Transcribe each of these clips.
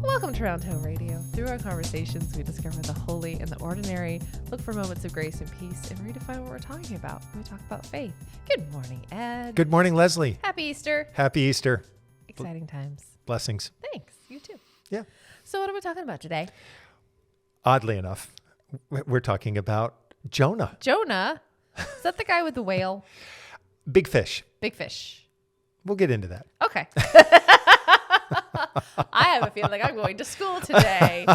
Welcome to Roundhill Radio. Through our conversations, we discover the holy and the ordinary, look for moments of grace and peace, and redefine what we're talking about when we talk about faith. Good morning, Ed. Good morning, Leslie. Happy Easter. Happy Easter. Exciting times. Blessings. Thanks. You too. Yeah. So what are we talking about today? Oddly enough, we're talking about Jonah. Jonah? Is that the guy with the whale? Big fish. Big fish. We'll get into that. Okay. I have a feeling like I'm going to school today.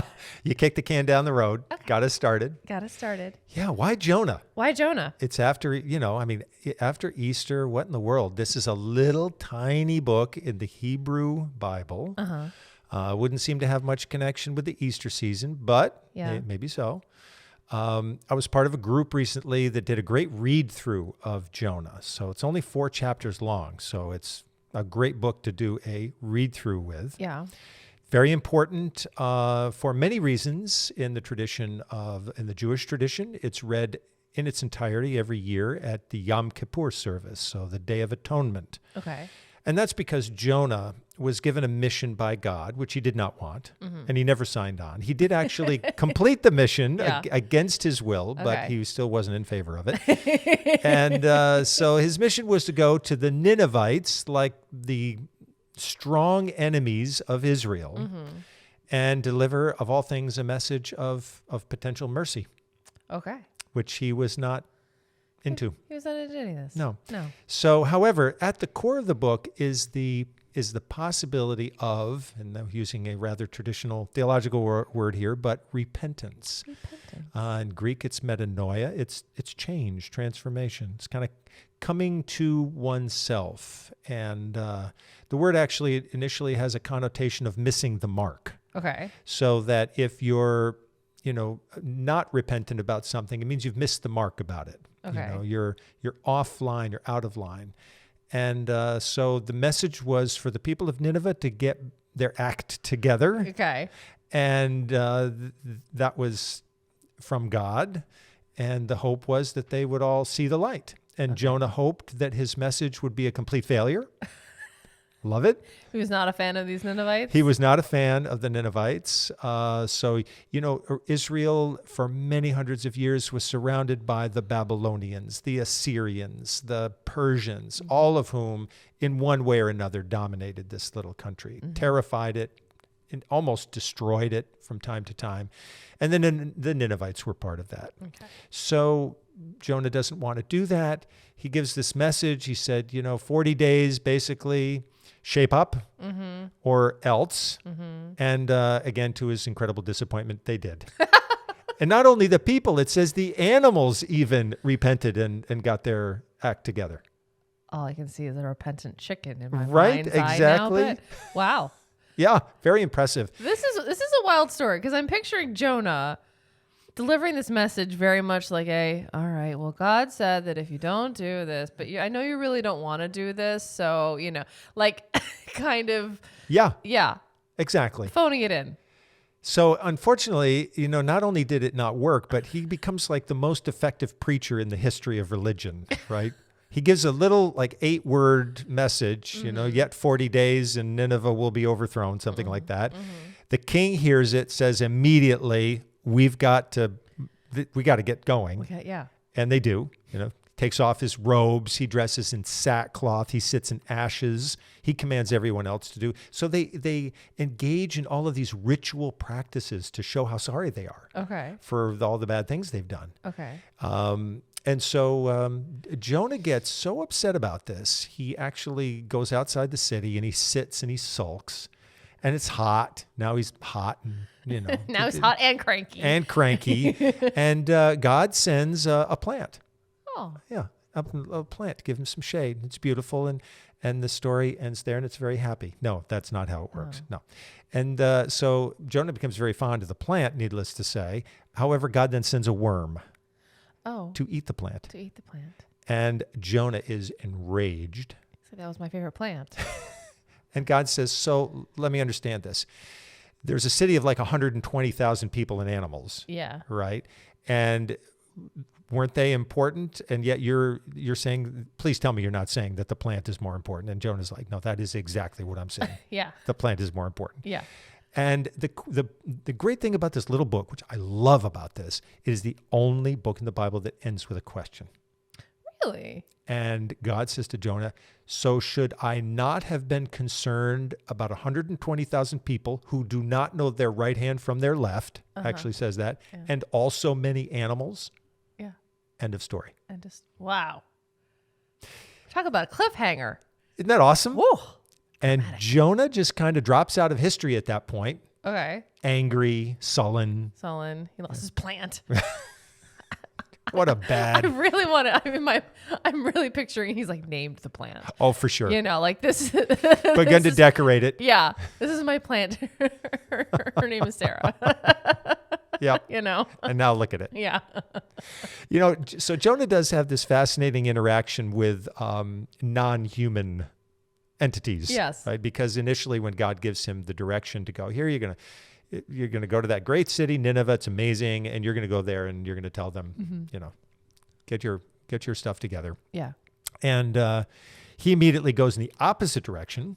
You kicked the can down the road. Okay. Got us started. Got us started. Yeah. Why Jonah? Why Jonah? It's after, after Easter, what in the world? This is a little tiny book in the Hebrew Bible. Wouldn't seem to have much connection with the Easter season, but maybe so. I was part of a group recently that did a great read-through of Jonah. So it's only 4 chapters long. So it's a great book to do a read-through with. Yeah. Very important for many reasons in the Jewish tradition. It's read in its entirety every year at the Yom Kippur service, so the Day of Atonement. Okay. And that's because Jonah was given a mission by God, which he did not want, and he never signed on. He did actually complete the mission against his will, but he still wasn't in favor of it. And so his mission was to go to the Ninevites, like the strong enemies of Israel, and deliver, of all things, a message of potential mercy. Okay. Which he was not into. He was not into any of this. No. No. So, however, at the core of the book is the possibility of, and I'm using a rather traditional theological word here, but repentance. In Greek, it's metanoia. It's change, transformation. It's kind of coming to oneself. And the word actually initially has a connotation of missing the mark. Okay. So that if you're, not repentant about something, it means you've missed the mark about it. Okay. You're offline, you're out of line. And so the message was for the people of Nineveh to get their act together. Okay. And that was from God. And the hope was that they would all see the light. And Jonah hoped that his message would be a complete failure. Love it. He was not a fan of these Ninevites? He was not a fan of the Ninevites. Israel for many hundreds of years was surrounded by the Babylonians, the Assyrians, the Persians, all of whom in one way or another dominated this little country, terrified it, and almost destroyed it from time to time. And then the Ninevites were part of that. Okay. So Jonah doesn't want to do that. He gives this message. He said, 40 days basically, shape up or else. And again, to his incredible disappointment, they did. And not only the people, it says the animals even repented and got their act together. All I can see is a repentant chicken in my right, mind's exactly. eye now, but wow. Yeah, very impressive. This is a wild story because I'm picturing Jonah delivering this message very much like all right, well, God said that if you don't do this, but I know you really don't want to do this. So, kind of. Yeah. Yeah. Exactly. Phoning it in. So unfortunately, not only did it not work, but he becomes like the most effective preacher in the history of religion, right? He gives a little 8-word message, yet 40 days and Nineveh will be overthrown, something like that. The king hears it, says immediately, we got to get going. And they do, takes off his robes. He dresses in sackcloth. He sits in ashes. He commands everyone else to do. So they engage in all of these ritual practices to show how sorry they are for all the bad things they've done. Okay. And so Jonah gets so upset about this, he actually goes outside the city and he sits and he sulks. And it's hot. Now he's hot. And, now he's hot and cranky. And God sends a plant. Oh. Yeah, a plant to give him some shade. It's beautiful. And the story ends there and it's very happy. No, that's not how it works. No. And so Jonah becomes very fond of the plant, needless to say. However, God then sends a worm. To eat the plant. And Jonah is enraged. So that was my favorite plant. And God says, so let me understand this. There's a city of 120,000 people and animals. Yeah. Right? And weren't they important? And yet you're saying, please tell me you're not saying that the plant is more important. And Jonah's like, no, that is exactly what I'm saying. Yeah. The plant is more important. Yeah. And the great thing about this little book, which I love about this, it is the only book in the Bible that ends with a question. Really? And God says to Jonah, so should I not have been concerned about 120,000 people who do not know their right hand from their left, actually says that, and also many animals? Yeah. End of story. And just, wow. Talk about a cliffhanger. Isn't that awesome? Woo. And Jonah just kind of drops out of history at that point. Okay. Angry, sullen. He lost his plant. What a bad. I really want to. I'm really picturing he's like named the plant. Oh, for sure. You know, like this. Begun to decorate it. Yeah, this is my plant. Her name is Sarah. Yep. You know. And now look at it. Yeah. You know, so Jonah does have this fascinating interaction with non-human entities. Yes. Right. Because initially, when God gives him the direction to go, here you're gonna go to that great city, Nineveh. It's amazing, and you're gonna go there, and you're gonna tell them, you know, get your stuff together. Yeah. And he immediately goes in the opposite direction,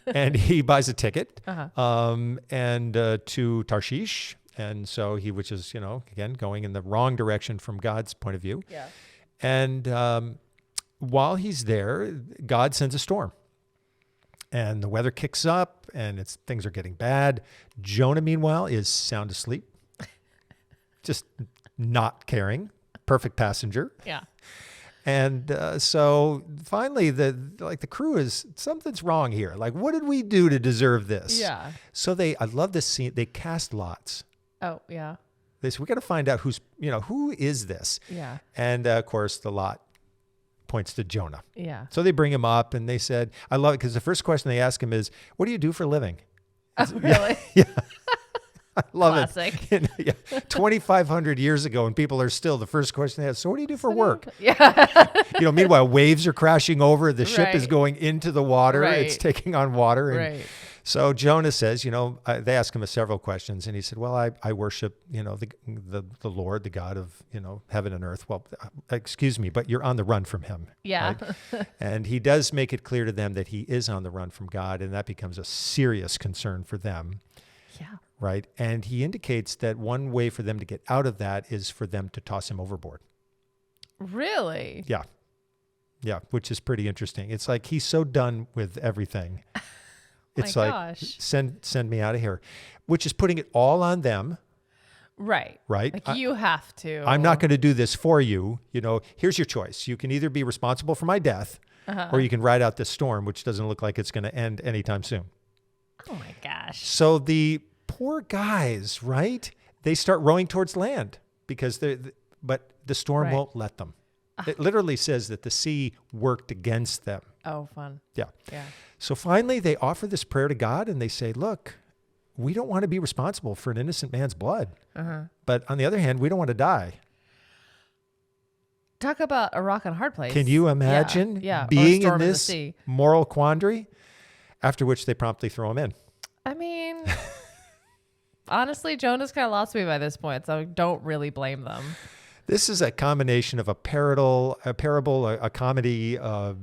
and he buys a ticket, and to Tarshish, and so which is, you know, again going in the wrong direction from God's point of view. Yeah. And while he's there, God sends a storm. And the weather kicks up, and things are getting bad. Jonah, meanwhile, is sound asleep, just not caring, perfect passenger. Yeah. And so finally, the crew is, something's wrong here. Like, what did we do to deserve this? Yeah. So I love this scene. They cast lots. Oh yeah. They said, we got to find out who is this? Yeah. And of course, the lot points to Jonah. Yeah. So they bring him up, and they said, I love it because the first question they ask him is, what do you do for a living? Oh, really? Yeah. I love Classic. it. Yeah. 2,500 years ago, and people are still, the first question they ask, so what do you do for work? Yeah. Meanwhile, waves are crashing over. The ship is Right. going into the water. Right. It's taking on water. And Right. so Jonah says, they ask him several questions, and he said, well, I worship, the Lord, the God of, heaven and earth. Well, excuse me, but you're on the run from him. Yeah. Right? And he does make it clear to them that he is on the run from God, and that becomes a serious concern for them. Yeah. Right. And he indicates that one way for them to get out of that is for them to toss him overboard. Really? Yeah. Yeah. Which is pretty interesting. It's like he's so done with everything. It's My like, gosh. send me out of here, which is putting it all on them. Right. Right. Like you have to. I'm not going to do this for you. Here's your choice. You can either be responsible for my death or you can ride out this storm, which doesn't look like it's going to end anytime soon. Oh my gosh. So the poor guys, right? They start rowing towards land because but the storm Right. won't let them. It literally says that the sea worked against them. Oh, fun. Yeah. Yeah. So finally they offer this prayer to God, and they say, look, we don't want to be responsible for an innocent man's blood. But on the other hand, we don't want to die. Talk about a rock and a hard place. Can you imagine Yeah. Or a being storm in the this sea. moral quandary? After which they promptly throw him in. I mean, honestly, Jonah's kind of lost me by this point, so I don't really blame them. This is a combination of a parable, a comedy, a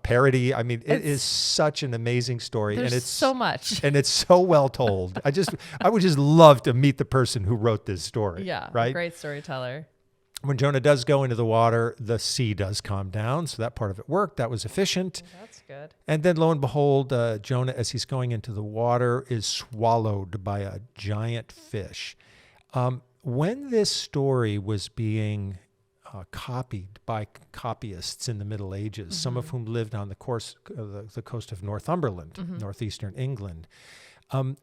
parody. I mean, it is such an amazing story, There's and it's so much. and it's so well told. I would just love to meet the person who wrote this story. Yeah. right. Great storyteller. When Jonah does go into the water, the sea does calm down, so that part of it worked. That was efficient. That's good. And then, lo and behold, Jonah, as he's going into the water, is swallowed by a giant fish. When this story was being copied by copyists in the Middle Ages, some of whom lived on the coast of Northumberland, northeastern England,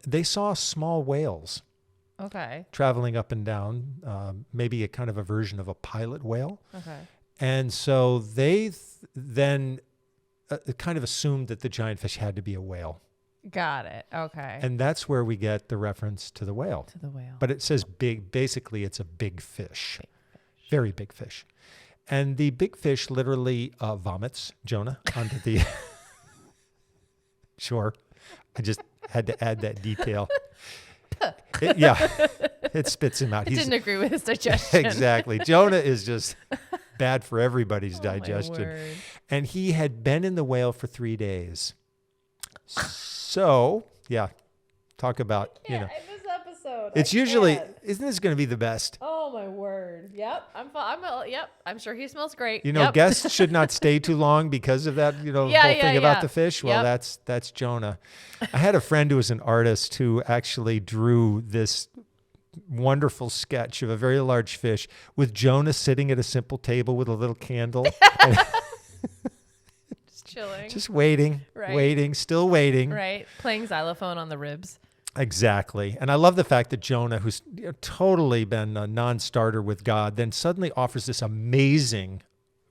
they saw small whales Okay. traveling up and down, maybe a kind of a version of a pilot whale. Okay. And so they then kind of assumed that the giant fish had to be a whale. Got it. Okay. And that's where we get the reference to the whale. To the whale. But it says big, basically it's a big fish. Very big fish. And the big fish literally vomits Jonah onto the shore. I just had to add that detail. It spits him out. It didn't agree with his digestion. Exactly. Jonah is just bad for everybody's Oh, my digestion. word. And he had been in the whale for 3 days. So, yeah, Talk about, Yeah, in this episode. it's usually, isn't this going to be the best? Oh my word. Yep. Yep. I'm sure he smells great. You know, Yep. guests should not stay too long because of that, whole thing about the fish. Well, Yep. that's Jonah. I had a friend who was an artist who actually drew this wonderful sketch of a very large fish with Jonah sitting at a simple table with a little candle. And Just chilling. just waiting, still waiting. Right. Playing xylophone on the ribs. Exactly. And I love the fact that Jonah, who's totally been a non-starter with God, then suddenly offers this amazing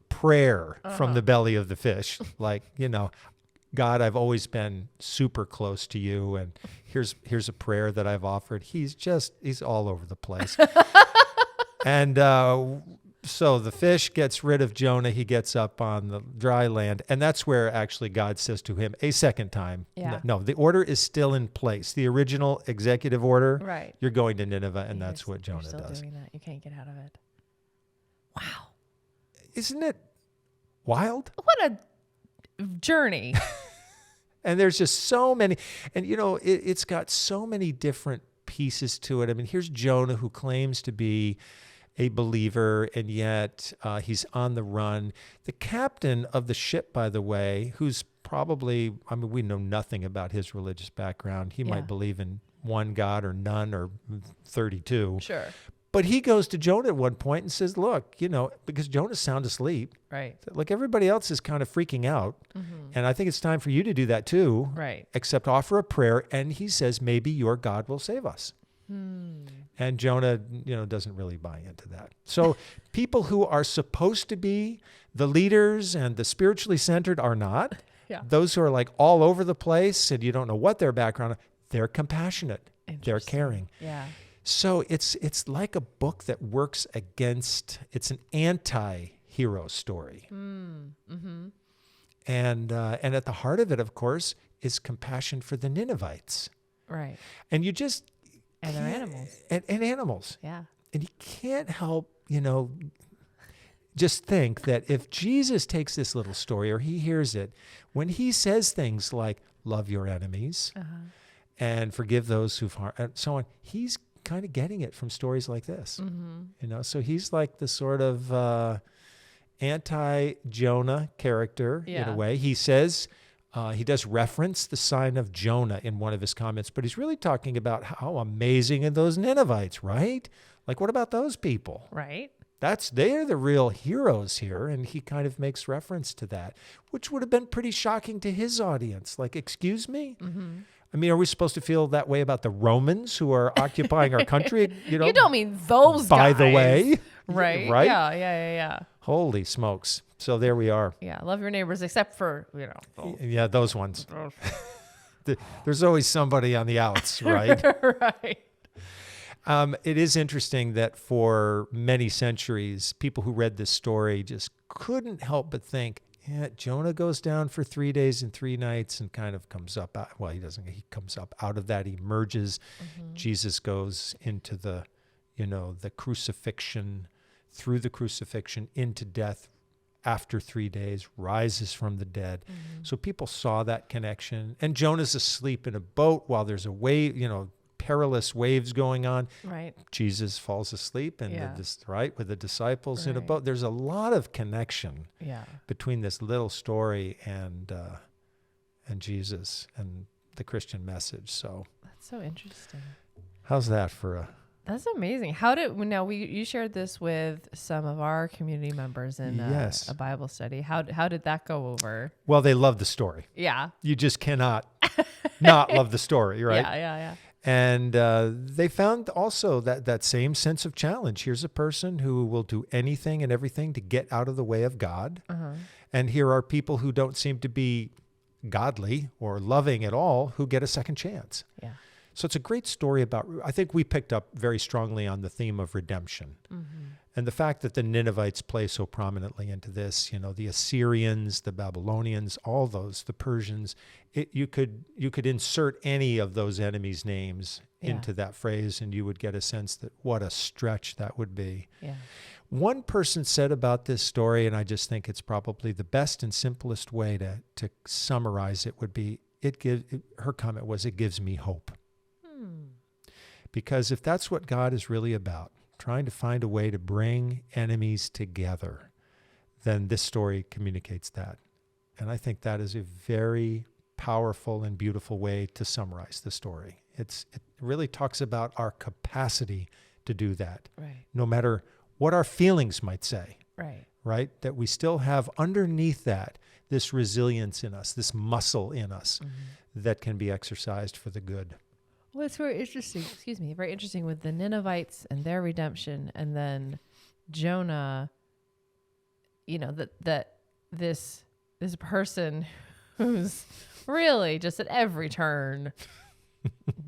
prayer from the belly of the fish. Like, God, I've always been super close to you, and here's a prayer that I've offered. He's all over the place. And so the fish gets rid of Jonah. He gets up on the dry land, and that's where actually God says to him a second time, no, the order is still in place. The original executive order, Right. You're going to Nineveh, and that's what Jonah You're still does. doing that. You can't get out of it. Wow. Isn't it wild? What a journey. And there's just so many, and it's got so many different pieces to it. I mean, here's Jonah, who claims to be a believer, and yet he's on the run. The captain of the ship, by the way, who's probably, we know nothing about his religious background. He might believe in one God or none or 32. Sure. But he goes to Jonah at one point and says, look, because Jonah's sound asleep. Right. Like everybody else is kind of freaking out. And I think it's time for you to do that too. Right. Except offer a prayer. And he says, maybe your God will save us. And Jonah, doesn't really buy into that. So people who are supposed to be the leaders and the spiritually centered are not. Yeah. Those who are like all over the place and you don't know what their background is, they're compassionate. They're caring. Yeah. So it's like a book that works against, it's an anti-hero story. Mm-hmm. And at the heart of it, of course, is compassion for the Ninevites. Right. And you just... And they're animals. And animals. Yeah. And you can't help, just think that if Jesus takes this little story or he hears it, when he says things like, love your enemies and forgive those who've harmed, and so on, he's kind of getting it from stories like this. So he's like the sort of anti-Jonah character in a way. He says, he does reference the sign of Jonah in one of his comments, but he's really talking about how amazing are those Ninevites, right? Like, what about those people? Right. They're the real heroes here, and he kind of makes reference to that, which would have been pretty shocking to his audience. Like, excuse me? I mean, are we supposed to feel that way about the Romans who are occupying our country? You don't mean those guys. By the way. Right. Right? Yeah. Holy smokes. So there we are. Yeah. Love your neighbors, except for, Yeah, those ones. There's always somebody on the outs, right? Right. It is interesting that for many centuries, people who read this story just couldn't help but think, Jonah goes down for 3 days and 3 nights and kind of comes up. Well, he doesn't. He comes up out of that. He emerges. Jesus goes into the crucifixion, through the crucifixion into death after 3 days, rises from the dead. So people saw that connection. And Jonah's asleep in a boat while there's a wave, perilous waves going on. Right. Jesus falls asleep and with the disciples in a boat. There's a lot of connection between this little story and Jesus and the Christian message. So that's so interesting. How's that for a... That's amazing. You shared this with some of our community members in a Bible study. How did that go over? Well, they love the story. Yeah. You just cannot not love the story, right? Yeah. And they found also that same sense of challenge. Here's a person who will do anything and everything to get out of the way of God. And here are people who don't seem to be godly or loving at all who get a second chance. Yeah. So it's a great story about, I think we picked up very strongly on the theme of redemption. And the fact that the Ninevites play so prominently into this, the Assyrians, the Babylonians, all those, the Persians, you could insert any of those enemies' names into that phrase and you would get a sense that what a stretch that would be. Yeah. One person said about this story, and I just think it's probably the best and simplest way to summarize it would be, her comment was, it gives me hope. Because if that's what God is really about, trying to find a way to bring enemies together, then this story communicates that. And I think that is a very powerful and beautiful way to summarize the story. It really talks about our capacity to do that, Right. no matter what our feelings might say, Right. right? That we still have underneath that this resilience in us, this muscle in us that can be exercised for the good. Well, it's very interesting. Excuse me. Very interesting with the Ninevites and their redemption, and then Jonah. That this person who's really just at every turn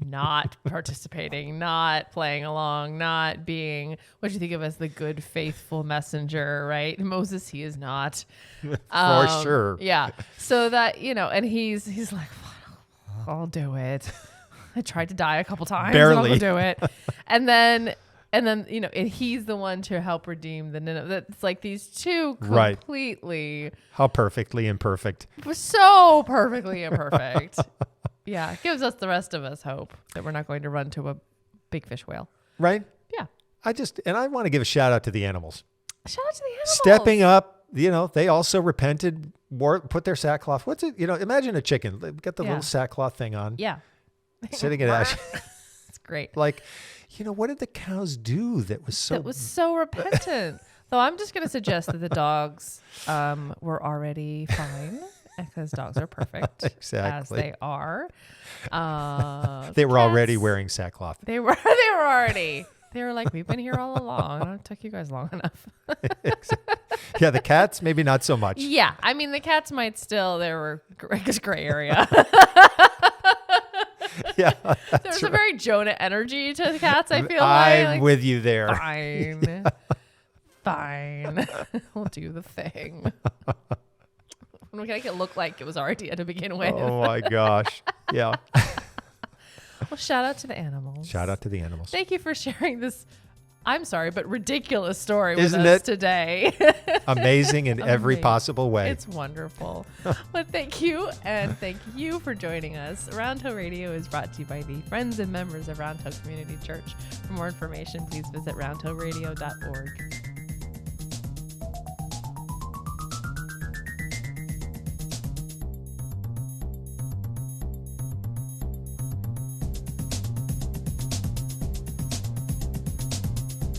not participating, not playing along, not being what you think of as the good, faithful messenger, right? Moses, he is not. For sure. Yeah. So that, and he's like, I'll do it. I tried to die a couple times. Barely. And I'll do it. And then, and he's the one to help redeem the Nineveh. It's like these two Right. completely, How perfectly imperfect. so perfectly imperfect. Yeah. It gives us, the rest of us, hope that we're not going to run to a big fish whale. Right? Yeah. I want to give a shout out to the animals. Shout out to the animals. Stepping up, they also repented, put their sackcloth. What's it? Imagine a chicken. Get the Yeah. little sackcloth thing on. Yeah. Sitting at ash. It's great. Like, what did the cows do that was so repentant? Though I'm just going to suggest that the dogs were already fine, because dogs are perfect. Exactly. As they are. They were already cats, wearing sackcloth. They were already. They were like, we've been here all along. It took you guys long enough. Yeah, the cats, maybe not so much. Yeah. I mean, the cats might still, there were just gray area. Yeah. There's a very Jonah energy to the cats, I feel I'm with you there. Fine. Fine. We'll do the thing. We'll make it look like it was our idea to begin with. Oh my gosh. Yeah. Well, shout out to the animals. Shout out to the animals. Thank you for sharing this, I'm sorry, but ridiculous story Isn't with us it? today. Amazing in every Amazing. possible way. It's wonderful. Well, thank you. And thank you for joining us. Round Hill Radio is brought to you by the friends and members of Round Hill Community Church. For more information, please visit roundhillradio.org.